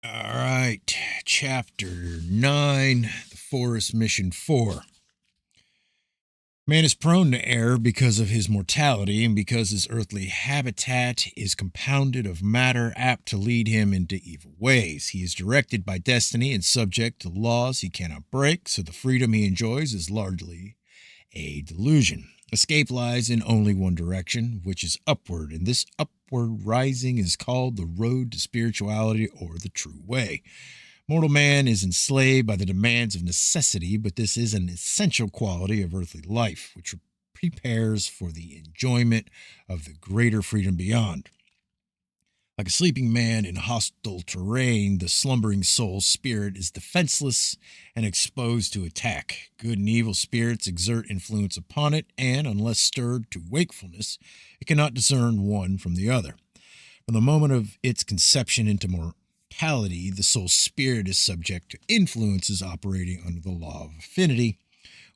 All right, chapter 9, the Forest Mission 4. Man is prone to error because of his mortality and because his earthly habitat is compounded of matter apt to lead him into evil ways. He is directed by destiny and subject to laws he cannot break, so the freedom he enjoys is largely a delusion. Escape lies in only one direction, which is upward, and this upward rising is called the road to spirituality or the true way. Mortal man is enslaved by the demands of necessity, but this is an essential quality of earthly life, which prepares for the enjoyment of the greater freedom beyond. Like a sleeping man in hostile terrain, the slumbering soul spirit is defenseless and exposed to attack. Good and evil spirits exert influence upon it, and unless stirred to wakefulness, it cannot discern one from the other. From the moment of its conception into mortality, the soul spirit is subject to influences operating under the law of affinity,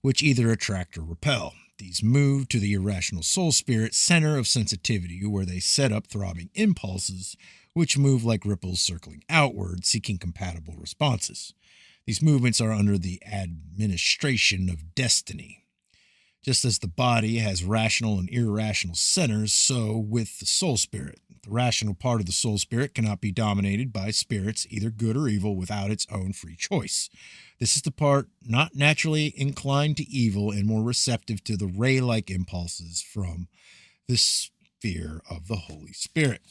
which either attract or repel. These move to the irrational soul spirit center of sensitivity, where they set up throbbing impulses, which move like ripples circling outward, seeking compatible responses. These movements are under the administration of destiny. Just as the body has rational and irrational centers, so with the soul spirit. The rational part of the soul spirit cannot be dominated by spirits, either good or evil, without its own free choice. This is the part not naturally inclined to evil and more receptive to the ray like impulses from the sphere of the Holy Spirit.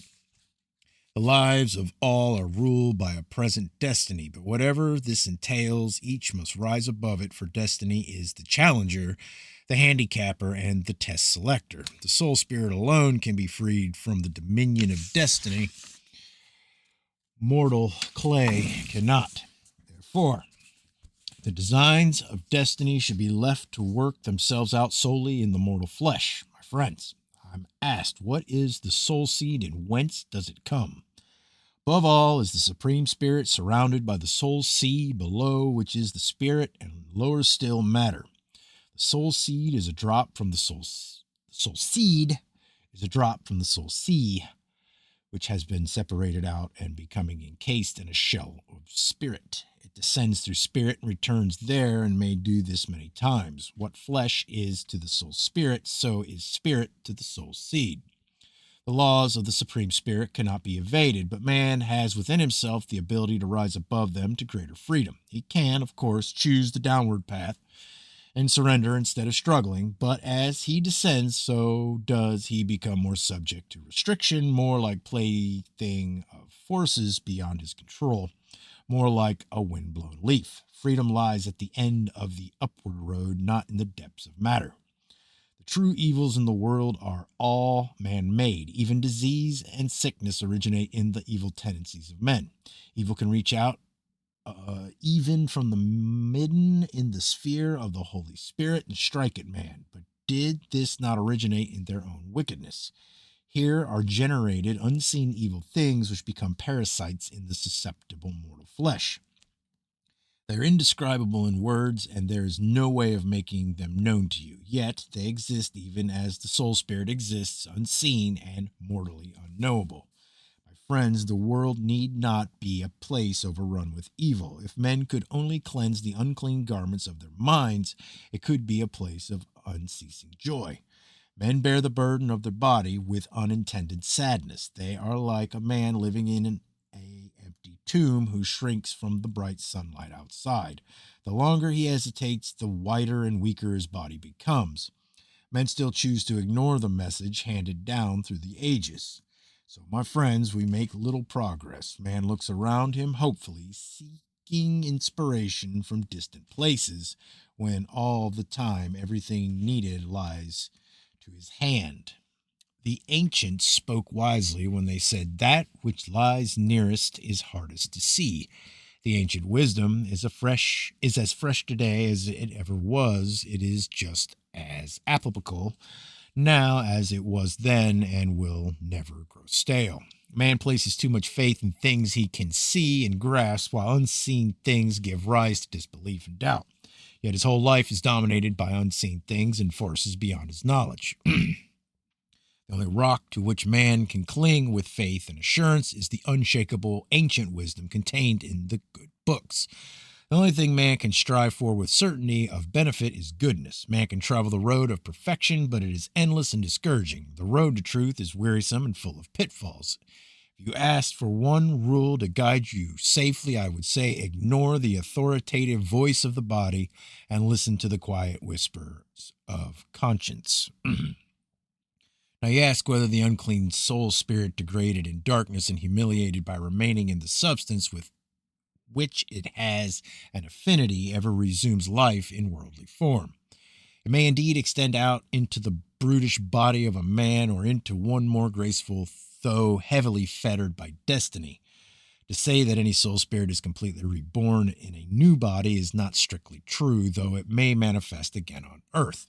The lives of all are ruled by a present destiny, but whatever this entails, each must rise above it, for destiny is the challenger, the handicapper, and the test selector. The soul spirit alone can be freed from the dominion of destiny. Mortal clay cannot. Therefore, the designs of destiny should be left to work themselves out solely in the mortal flesh. My friends, I'm asked, what is the soul seed and whence does it come? Above all is the Supreme Spirit, surrounded by the soul sea below, which is the spirit, and lower still matter. The soul seed is a drop from the soul seed is a drop from the soul sea, which has been separated out and becoming encased in a shell of spirit. It descends through spirit and returns there, and may do this many times. What flesh is to the soul spirit, so is spirit to the soul seed. The laws of the Supreme Spirit cannot be evaded, but man has within himself the ability to rise above them to greater freedom. He can, of course, choose the downward path and surrender instead of struggling, but as he descends, so does he become more subject to restriction, more like plaything of forces beyond his control, more like a wind-blown leaf. Freedom lies at the end of the upward road, not in the depths of matter. The true evils in the world are all man-made. Even disease and sickness originate in the evil tendencies of men. Evil can reach out even from the midden in the sphere of the Holy Spirit and strike at man. But did this not originate in their own wickedness? Here are generated unseen evil things which become parasites in the susceptible mortal flesh. They are indescribable in words, and there is no way of making them known to you. Yet they exist even as the soul spirit exists, unseen and mortally unknowable. My friends, the world need not be a place overrun with evil. If men could only cleanse the unclean garments of their minds, it could be a place of unceasing joy. Men bear the burden of their body with unintended sadness. They are like a man living in an empty tomb who shrinks from the bright sunlight outside. The longer he hesitates, the whiter and weaker his body becomes. Men still choose to ignore the message handed down through the ages. So, my friends, we make little progress. Man looks around him, hopefully, seeking inspiration from distant places, when all the time everything needed lies to his hand. The ancients spoke wisely when they said, that which lies nearest is hardest to see. The ancient wisdom is as fresh today as it ever was. It is just as applicable now as it was then, and will never grow stale. Man places too much faith in things he can see and grasp, while unseen things give rise to disbelief and doubt. Yet his whole life is dominated by unseen things and forces beyond his knowledge. The only rock to which man can cling with faith and assurance is the unshakable ancient wisdom contained in the good books. The only thing man can strive for with certainty of benefit is goodness. Man can travel the road of perfection, but it is endless and discouraging. The road to truth is wearisome and full of pitfalls. If you asked for one rule to guide you safely, I would say ignore the authoritative voice of the body and listen to the quiet whispers of conscience. Now you ask whether the unclean soul spirit degraded in darkness and humiliated by remaining in the substance with which it has an affinity ever resumes life in worldly form. It may indeed extend out into the brutish body of a man or into one more graceful, though heavily fettered by destiny. To say that any soul spirit is completely reborn in a new body is not strictly true, though it may manifest again on earth.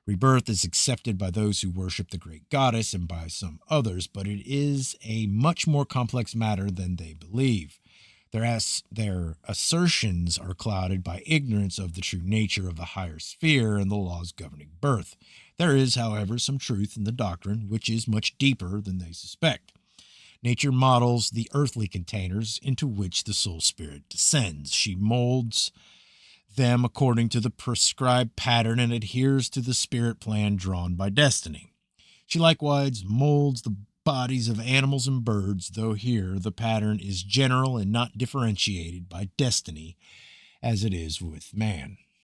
Rebirth is accepted by those who worship the great goddess and by some others, but it is a much more complex matter than they believe. Their assertions are clouded by ignorance of the true nature of the higher sphere and the laws governing birth. There is, however, some truth in the doctrine, which is much deeper than they suspect. Nature models the earthly containers into which the soul spirit descends. She molds them according to the prescribed pattern and adheres to the spirit plan drawn by destiny. She likewise molds the bodies of animals and birds, though here the pattern is general and not differentiated by destiny as it is with man.